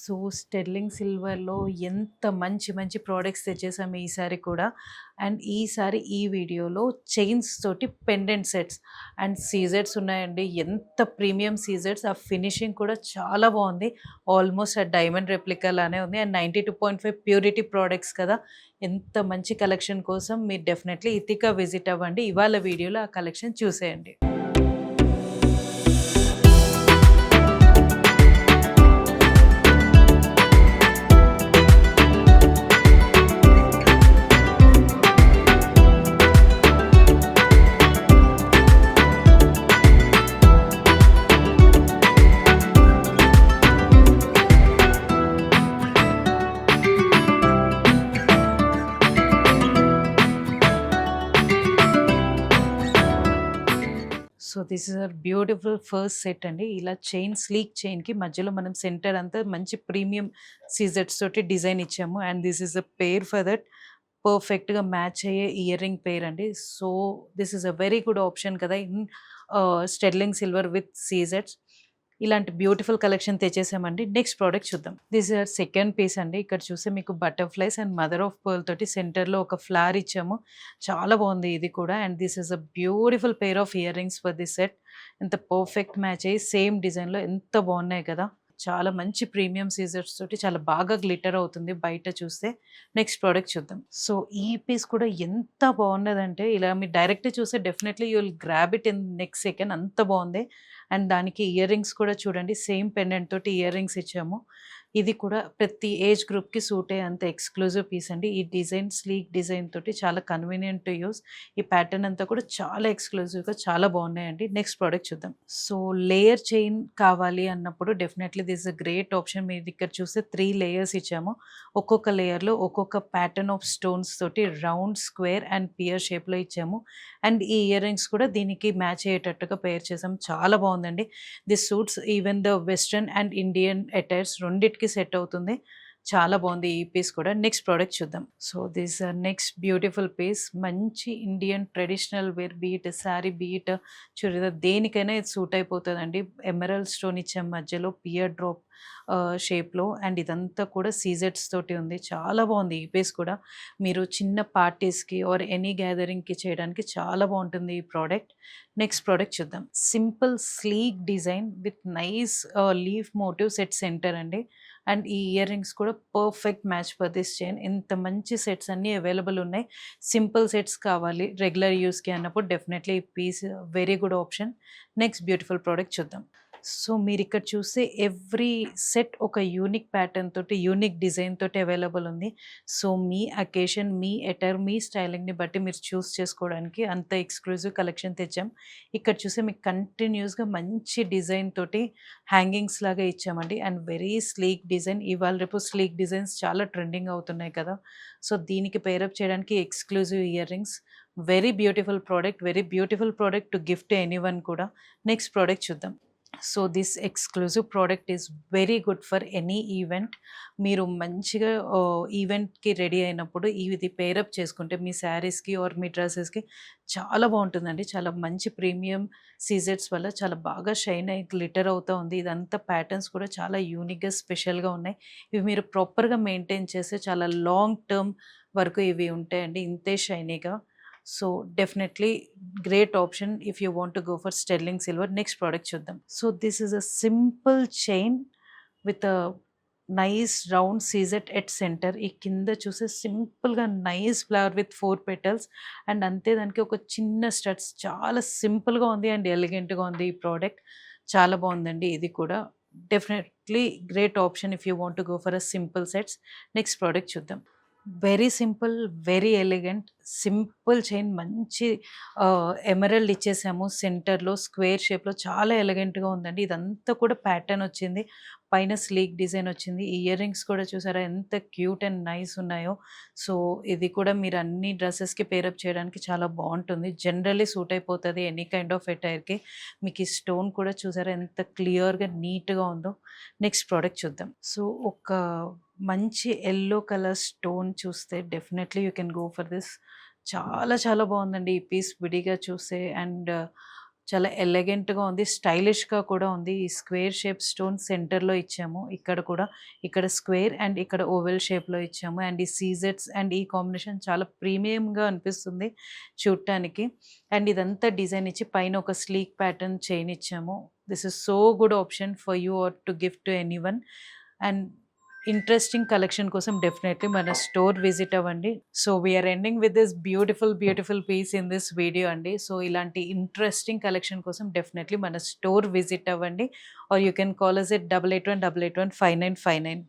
So, sterling సిల్వర్‌లో ఎంత మంచి మంచి ప్రొడక్ట్స్ తెచ్చేసాము ఈసారి కూడా. అండ్ ఈసారి ఈ వీడియోలో చైన్స్ తోటి పెండెంట్ సెట్స్ అండ్ సీజెట్స్ ఉన్నాయండి. ఎంత ప్రీమియం సీజెట్స్, ఆ ఫినిషింగ్ కూడా చాలా బాగుంది. ఆల్మోస్ట్ ఆ డైమండ్ రెప్లికా లానే ఉంది. అండ్ 92.5 ప్యూరిటీ ప్రొడక్ట్స్ కదా! ఎంత మంచి కలెక్షన్ కోసం మీరు డెఫినెట్లీ ఇతికా విజిట్ అవ్వండి. ఇవాళ వీడియోలో ఆ కలెక్షన్ చూసేయండి. So this is our beautiful first set అండి. ఇలా చైన్, స్లీక్ చైన్కి మధ్యలో మనం సెంటర్ అంతా మంచి ప్రీమియం సీజెట్స్ తోటి డిజైన్ ఇచ్చాము. And this is a pair for that, పర్ఫెక్ట్గా మ్యాచ్ అయ్యే ఇయర్ రింగ్ పేర్ అండి. So this is a very good option కదా ఇన్ స్టెర్లింగ్ సిల్వర్ విత్ సీజెట్స్. ఇలాంటి బ్యూటిఫుల్ కలెక్షన్ తెచ్చేసామండి. నెక్స్ట్ ప్రోడక్ట్ చూద్దాం. దిస్ ఇస్ సెకండ్ పీస్ అండి. ఇక్కడ చూస్తే మీకు butterflies and mother of pearl తోటి సెంటర్లో ఒక ఫ్లవర్ ఇచ్చాము. చాలా బాగుంది ఇది కూడా. And this is a beautiful pair of ear rings for this set. ఎంత పర్ఫెక్ట్ మ్యాచ్ అయ్యి సేమ్ డిజైన్లో ఎంత బాగున్నాయి కదా. చాలా మంచి ప్రీమియం సీజర్స్ తోటి చాలా బాగా గ్లిటర్ అవుతుంది బయట చూస్తే. నెక్స్ట్ ప్రోడక్ట్ చూద్దాం. సో ఈ పీస్ కూడా ఎంత బాగున్నదంటే, ఇలా మీరు డైరెక్ట్ చూస్తే definitely you will grab it in next second, అంత బాగుంది. అండ్ దానికి ఇయర్ రింగ్స్ కూడా చూడండి, సేమ్ పెండెంట్ తోటి ఇయర్ రింగ్స్ ఇచ్చాము. ఇది కూడా ప్రతి ఏజ్ గ్రూప్కి సూట్ అయ్యే అంత ఎక్స్క్లూజివ్ పీస్ అండి. ఈ డిజైన్ స్లీక్ డిజైన్ తోటి చాలా కన్వీనియంట్ టు యూస్. ఈ ప్యాటర్న్ అంతా కూడా చాలా ఎక్స్క్లూజివ్గా చాలా బాగున్నాయండి. నెక్స్ట్ ప్రోడక్ట్ చూద్దాం. సో లేయర్ చైన్ కావాలి అన్నప్పుడు definitely this is a great option. మీరు ఇక్కడ చూస్తే 3 లేయర్స్ ఇచ్చాము. ఒక్కొక్క లేయర్లో ఒక్కొక్క ప్యాటర్న్ ఆఫ్ స్టోన్స్ తోటి రౌండ్, స్క్వేర్ అండ్ పియర్ షేప్లో ఇచ్చాము. అండ్ ఈ ఇయర్ రింగ్స్ కూడా దీనికి మ్యాచ్ అయ్యేటట్టుగా పేర్ చేసాము. చాలా బాగుందండి. This suits even the western and Indian attires రెండిటికి సెట్ అవుతుంది. చాలా బాగుంది ఈ పీస్ కూడా. నెక్స్ట్ ప్రోడక్ట్ చూద్దాం. So this next beautiful piece. మంచి Indian traditional wear, be it sari, be it churidar, దేనికైనా ఇది సూట్ అయిపోతుందండి. ఎమరల్డ్ స్టోన్ ఇచ్చాం మధ్యలో పియర్ డ్రాప్ షేప్లో. అండ్ ఇదంతా కూడా సీజెట్స్ తోటి ఉంది. చాలా బాగుంది ఈ పీస్ కూడా. మీరు చిన్న పార్టీస్కి ఆర్ ఎనీ గ్యాదరింగ్కి చేయడానికి చాలా బాగుంటుంది ఈ ప్రోడక్ట్. నెక్స్ట్ ప్రోడక్ట్ చూద్దాం. Simple sleek design with nice leaf motif set centre అండి. అండ్ ఈ ఇయర్ రింగ్స్ కూడా perfect match for this chain. ఇంత మంచి సెట్స్ అన్నీ అవైలబుల్ ఉన్నాయి. సింపుల్ సెట్స్ కావాలి రెగ్యులర్ యూస్కి అన్నప్పుడు డెఫినెట్లీ ఈ piece very good option. Next beautiful product చూద్దాం. సో మీరు ఇక్కడ చూస్తే ఎవ్రీ సెట్ ఒక యూనిక్ ప్యాటర్న్ తోటి, యూనిక్ డిజైన్ తోటి అవైలబుల్ ఉంది. సో మీ అకేషన్, మీ ఎటర్, మీ స్టైలింగ్ని బట్టి మీరు చూస్ చేసుకోవడానికి అంత ఎక్స్క్లూజివ్ కలెక్షన్ తెచ్చాం. ఇక్కడ చూస్తే మీకు కంటిన్యూస్గా మంచి డిజైన్ తోటి హ్యాంగింగ్స్ లాగా ఇచ్చామండి. And very sleek design. ఇవాళ రేపు స్లీక్ డిజైన్స్ చాలా ట్రెండింగ్ అవుతున్నాయి కదా. సో దీనికి పేరప్ చేయడానికి exclusive ear rings. Very beautiful product, very beautiful product to gift anyone కూడా. నెక్స్ట్ ప్రోడక్ట్ చూద్దాం. So this exclusive product is very good for any event. మీరు మంచిగా ఈవెంట్కి రెడీ అయినప్పుడు ఇది పేరప్ చేసుకుంటే మీ శారీస్కి ఆర్ మీ డ్రెస్సెస్కి చాలా బాగుంటుందండి. చాలా మంచి ప్రీమియం సీజెట్స్ వల్ల చాలా బాగా షైన్ అయ్యి గ్లిటర్ అవుతూ ఉంది. ఇదంతా ప్యాటర్న్స్ కూడా చాలా యూనిక్గా, స్పెషల్గా ఉన్నాయి. ఇవి మీరు ప్రాపర్గా మెయింటైన్ చేస్తే చాలా లాంగ్ టర్మ్ వరకు ఇవి ఉంటాయండి ఇంతే షైనీగా. So definitely great option if you want to go for sterling silver. Next product చూద్దాం. So this is a simple chain with a nice round CZ at centre. ఈ కింద చూసే సింపుల్గా nice flower with 4 petals. And అంతే దానికి ఒక చిన్న studs. చాలా సింపుల్గా ఉంది అండ్ ఎలిగెంట్గా ఉంది ఈ ప్రోడక్ట్. చాలా బాగుందండి ఇది కూడా. Definitely great option if you want to go for a simple sets. Next product చూద్దాం. Very simple, very elegant, simple chain. మంచి ఎమరల్డ్ ఇచ్చేసాము సెంటర్లో స్క్వేర్ షేప్లో. చాలా ఎలిగెంట్గా ఉందండి. ఇదంతా కూడా ప్యాటర్న్ వచ్చింది, పైన స్లీక్ డిజైన్ వచ్చింది. ఈ ఇయర్ రింగ్స్ కూడా చూసారా ఎంత క్యూట్ అండ్ నైస్ ఉన్నాయో. సో ఇది కూడా మీరు అన్ని డ్రెస్సెస్కి పేరప్ చేయడానికి చాలా బాగుంటుంది. జనరల్లీ సూట్ అయిపోతుంది ఎనీ కైండ్ ఆఫ్ ఎటైర్కి. మీకు ఈ స్టోన్ కూడా చూసారా ఎంత క్లియర్గా, నీట్గా ఉందో. నెక్స్ట్ ప్రోడక్ట్ చూద్దాం. సో ఒక మంచి ఎల్లో కలర్ స్టోన్ చూస్తే definitely you can go for this. చాలా చాలా బాగుందండి ఈ పీస్ విడిగా చూస్తే. అండ్ చాలా ఎలిగెంట్‌గా ఉంది. స్టైలిష్‌గా కూడా ఉంది. ఈ స్క్వేర్ షేప్ స్టోన్ సెంటర్‌లో ఇచ్చాము. ఇక్కడ కూడా ఇక్కడ స్క్వేర్ అండ్ ఇక్కడ ఓవెల్ షేప్‌లో ఇచ్చాము. అండ్ ఈ సీజెడ్స్ అండ్ ఈ కాంబినేషన్ చాలా ప్రీమియంగా అనిపిస్తుంది చూడటానికి. అండ్ ఇదంతా డిజైన్ ఇచ్చి పైన ఒక స్లీక్ ప్యాటర్న్ చైన్ ఇచ్చాము. This is so good option for you or to gift to anyone. And interesting collection కోసం డెఫినెట్లీ మన స్టోర్ విజిట్ అవ్వండి. So we're ending with this beautiful piece in this video అండి. So ఇలాంటి interesting collection కోసం definitely మన store visit అవ్వండి. Or you can call us at 8818815959.